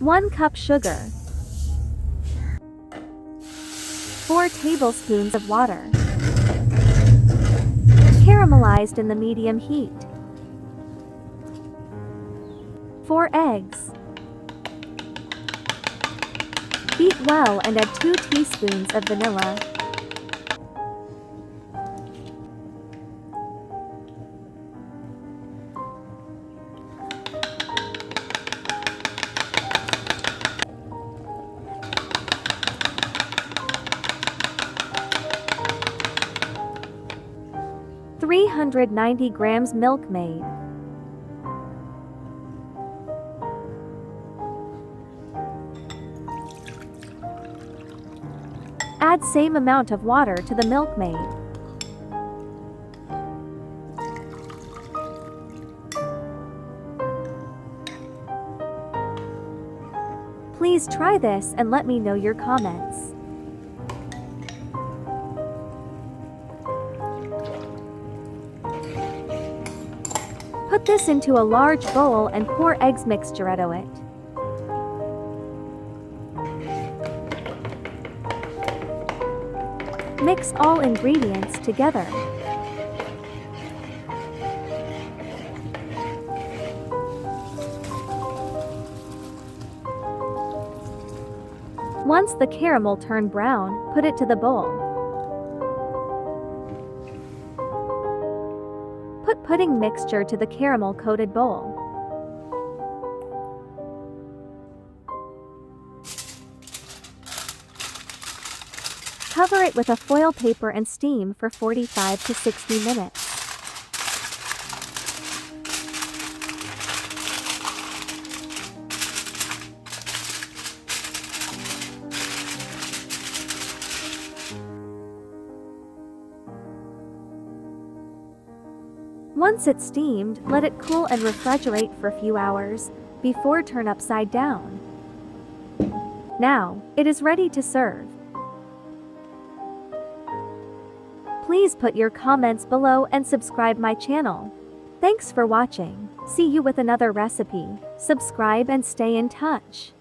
1 cup sugar, 4 tablespoons of water, caramelized in the medium heat, 4 eggs. Beat well and add 2 teaspoons of vanilla. "390 grams milkmaid, add same amount of water to the milkmaid. Please try this and let me know your comments. Put this into a large bowl and pour eggs mixture into it. Mix all ingredients together. Once the caramel turn brown, put it to the bowl. Put pudding mixture to the caramel-coated bowl. Cover it with a foil paper and steam for 45 to 60 minutes. Once it's steamed, let it cool and refrigerate for a few hours before turn upside down. Now, it is ready to serve. Please put your comments below and subscribe my channel. Thanks for watching. See you with another recipe. Subscribe and stay in touch.